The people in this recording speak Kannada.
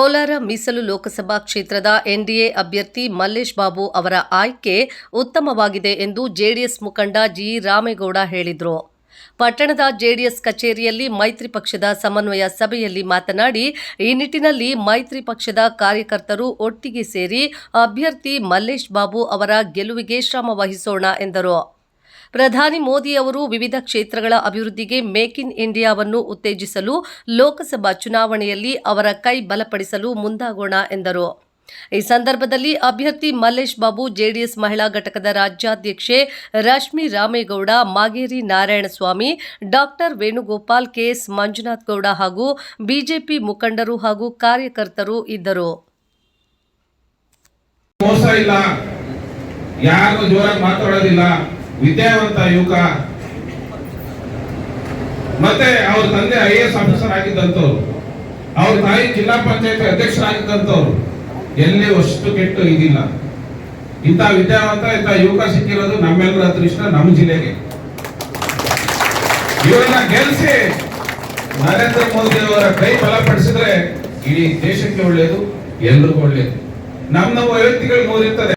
ಕೋಲಾರ ಮೀಸಲು ಲೋಕಸಭಾ ಕ್ಷೇತ್ರದ ಎನ್ಡಿಎ ಅಭ್ಯರ್ಥಿ ಮಲ್ಲೇಶ್ ಬಾಬು ಅವರ ಆಯ್ಕೆ ಉತ್ತಮವಾಗಿದೆ ಎಂದು ಜೆಡಿಎಸ್ ಮುಖಂಡ ಜಿ ರಾಮೇಗೌಡ ಹೇಳಿದರು. ಪಟ್ಟಣದ ಜೆಡಿಎಸ್ ಕಚೇರಿಯಲ್ಲಿ ಮೈತ್ರಿ ಪಕ್ಷದ ಸಮನ್ವಯ ಸಭೆಯಲ್ಲಿ ಮಾತನಾಡಿ, ಈ ನಿಟ್ಟಿನಲ್ಲಿ ಮೈತ್ರಿ ಪಕ್ಷದ ಕಾರ್ಯಕರ್ತರು ಒಟ್ಟಿಗೆ ಸೇರಿ ಅಭ್ಯರ್ಥಿ ಮಲ್ಲೇಶ್ ಬಾಬು ಅವರ ಗೆಲುವಿಗೆ ಶ್ರಮ ವಹಿಸೋಣ ಎಂದರು. ಪ್ರಧಾನಿ ಮೋದಿ ಅವರು ವಿವಿಧ ಕ್ಷೇತ್ರಗಳ ಅಭಿವೃದ್ಧಿಗೆ ಮೇಕ್ ಇನ್ ಇಂಡಿಯಾವನ್ನು ಉತ್ತೇಜಿಸಲು ಲೋಕಸಭಾ ಚುನಾವಣೆಯಲ್ಲಿ ಅವರ ಕೈ ಬಲಪಡಿಸಲು ಮುಂದಾಗೋಣ ಎಂದರು. ಈ ಸಂದರ್ಭದಲ್ಲಿ ಅಭ್ಯರ್ಥಿ ಮಲ್ಲೇಶ್ ಬಾಬು, ಜೆಡಿಎಸ್ ಮಹಿಳಾ ಘಟಕದ ರಾಜ್ಯಾಧ್ಯಕ್ಷೆ ರಶ್ಮಿ ರಾಮೇಗೌಡ, ಮಾಗೇರಿ ನಾರಾಯಣಸ್ವಾಮಿ, ಡಾಕ್ಟರ್ ವೇಣುಗೋಪಾಲ್, ಕೆಎಸ್ ಮಂಜುನಾಥ್ ಗೌಡ ಹಾಗೂ ಬಿಜೆಪಿ ಮುಖಂಡರು ಹಾಗೂ ಕಾರ್ಯಕರ್ತರು ಇದ್ದರು. ವಿದ್ಯಾವಂತ ಯುವಕ, ಮತ್ತೆ ಅವ್ರ ತಂದೆ IAS ಆಫೀಸರ್ ಆಗಿದ್ದಂಥವ್ರು, ಅವ್ರ ತಾಯಿ ಜಿಲ್ಲಾ ಪಂಚಾಯತ್ ಅಧ್ಯಕ್ಷರಾಗಿದ್ದಂಥವ್ರು. ಎಲ್ಲಿ ಅಷ್ಟು ಕೆಟ್ಟು ಇದಿಲ್ಲ. ಇಂಥ ವಿದ್ಯಾವಂತ, ಇಂಥ ಯುವಕ ಸಿಕ್ಕಿರೋದು ನಮ್ಮೆಲ್ಲರ ಅದೃಷ್ಟ, ನಮ್ಮ ಜಿಲ್ಲೆಗೆ. ಇವರನ್ನ ಗೆಲ್ಲಿಸಿ ನರೇಂದ್ರ ಮೋದಿ ಅವರ ಕೈ ಬಲಪಡಿಸಿದ್ರೆ ಇಡೀ ದೇಶಕ್ಕೆ ಒಳ್ಳೆಯದು, ಎಲ್ರಿಗೂ ಒಳ್ಳೆಯದು. ನಮ್ಮ ವ್ಯಕ್ತಿಗಳು ಮೂರಿರ್ತದೆ.